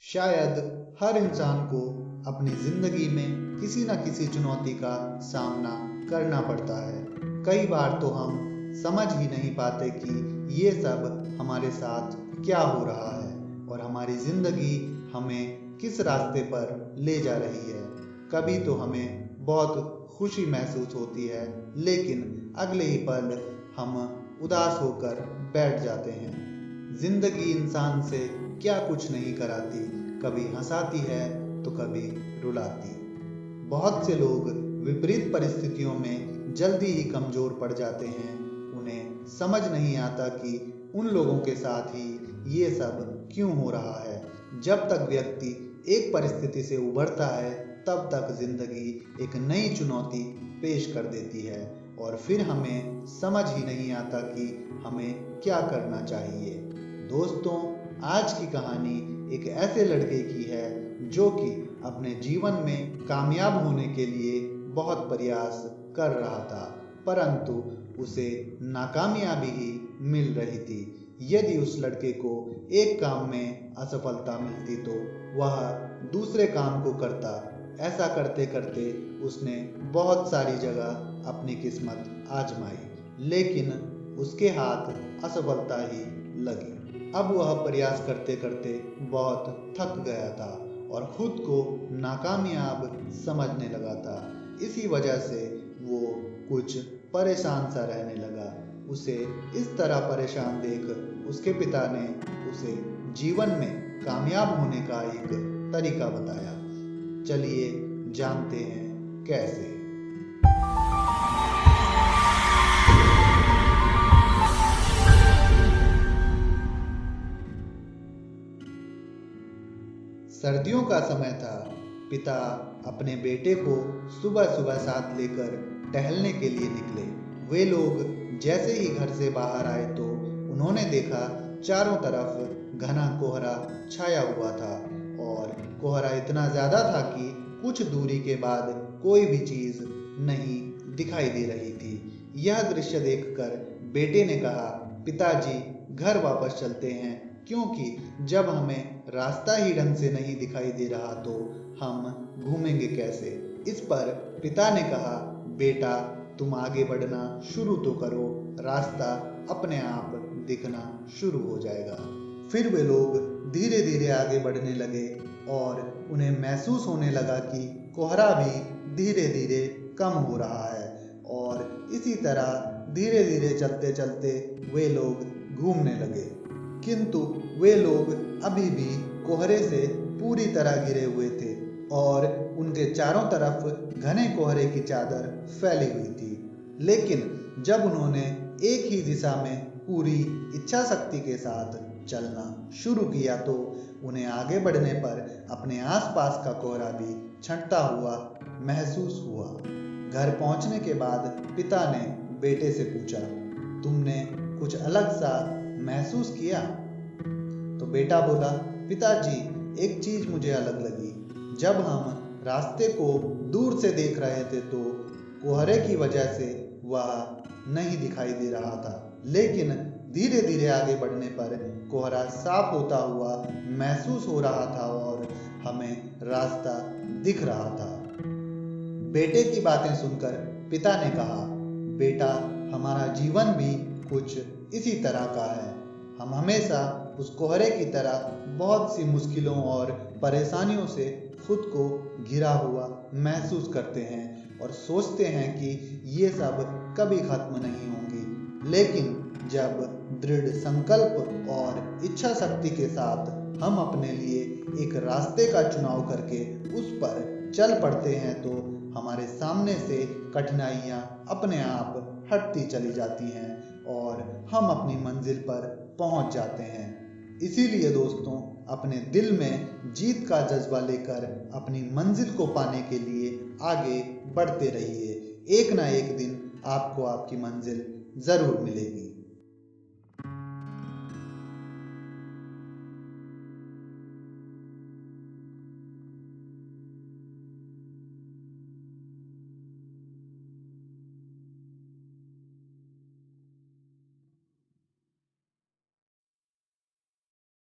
शायद हर इंसान को अपनी जिंदगी में किसी न किसी चुनौती का सामना करना पड़ता है। कई बार तो हम समझ ही नहीं पाते कि ये सब हमारे साथ क्या हो रहा है और हमारी जिंदगी हमें किस रास्ते पर ले जा रही है। कभी तो हमें बहुत खुशी महसूस होती है, लेकिन अगले ही पल हम उदास होकर बैठ जाते हैं। जिंदगी इंसान से क्या कुछ नहीं कराती, कभी हंसाती है तो कभी रुलाती। बहुत से लोग विपरीत परिस्थितियों में जल्दी ही कमजोर पड़ जाते हैं। उन्हें समझ नहीं आता कि उन लोगों के साथ ही ये सब क्यों हो रहा है। जब तक व्यक्ति एक परिस्थिति से उभरता है, तब तक जिंदगी एक नई चुनौती पेश कर देती है और फिर हमें समझ ही नहीं आता कि हमें क्या करना चाहिए। दोस्तों, आज की कहानी एक ऐसे लड़के की है जो कि अपने जीवन में कामयाब होने के लिए बहुत प्रयास कर रहा था, परंतु उसे नाकामयाबी ही मिल रही थी। यदि उस लड़के को एक काम में असफलता मिलती तो वह दूसरे काम को करता। ऐसा करते करते उसने बहुत सारी जगह अपनी किस्मत आजमाई, लेकिन उसके हाथ असफलता ही लगी। अब वह प्रयास करते करते बहुत थक गया था और खुद को नाकामयाब समझने लगा था। इसी वजह से वो कुछ परेशान सा रहने लगा। उसे इस तरह परेशान देख उसके पिता ने उसे जीवन में कामयाब होने का एक तरीका बताया। चलिए जानते हैं कैसे। सर्दियों का समय था। पिता अपने बेटे को सुबह सुबह साथ लेकर टहलने के लिए निकले। वे लोग जैसे ही घर से बाहर आए तो उन्होंने देखा चारों तरफ घना कोहरा छाया हुआ था और कोहरा इतना ज्यादा था कि कुछ दूरी के बाद कोई भी चीज नहीं दिखाई दे रही थी। यह दृश्य देखकर बेटे ने कहा, पिताजी घर वापस चलते हैं, क्योंकि जब हमें रास्ता ही ढंग से नहीं दिखाई दे रहा तो हम घूमेंगे कैसे। इस पर पिता ने कहा, बेटा तुम आगे बढ़ना शुरू तो करो, रास्ता अपने आप दिखना शुरू हो जाएगा। फिर वे लोग धीरे धीरे आगे बढ़ने लगे और उन्हें महसूस होने लगा कि कोहरा भी धीरे धीरे कम हो रहा है और इसी तरह धीरे धीरे चलते चलते वे लोग घूमने लगे। किंतु वे लोग अभी भी कोहरे से पूरी तरह घिरे हुए थे और उनके चारों तरफ घने कोहरे की चादर फैली हुई थी। लेकिन जब उन्होंने एक ही दिशा में पूरी इच्छा शक्ति के साथ चलना शुरू किया तो उन्हें आगे बढ़ने पर अपने आसपास का कोहरा भी छंटता हुआ महसूस हुआ। घर पहुंचने के बाद पिता ने बेटे से पूछा, तुमने कुछ अलग सा महसूस किया? तो बेटा बोला, पिताजी एक चीज मुझे अलग लगी। जब हम रास्ते को दूर से देख रहे थे तो कोहरे की वजह से वह नहीं दिखाई दे रहा था, लेकिन धीरे धीरे आगे बढ़ने पर कोहरा साफ होता हुआ महसूस हो रहा था और हमें रास्ता दिख रहा था। बेटे की बातें सुनकर पिता ने कहा, बेटा हमारा जीवन भी कुछ इसी तरह का है। हम हमेशा उस कोहरे की तरह बहुत सी मुश्किलों और परेशानियों से खुद को घिरा हुआ महसूस करते हैं और सोचते हैं कि ये सब कभी खत्म नहीं होंगी। लेकिन जब दृढ़ संकल्प और इच्छा शक्ति के साथ हम अपने लिए एक रास्ते का चुनाव करके उस पर चल पड़ते हैं तो हमारे सामने से कठिनाइयाँ अपने आप हटती चली जाती हैं और हम अपनी मंजिल पर पहुंच जाते हैं। इसीलिए दोस्तों, अपने दिल में जीत का जज्बा लेकर अपनी मंजिल को पाने के लिए आगे बढ़ते रहिए। एक ना एक दिन आपको आपकी मंजिल जरूर मिलेगी।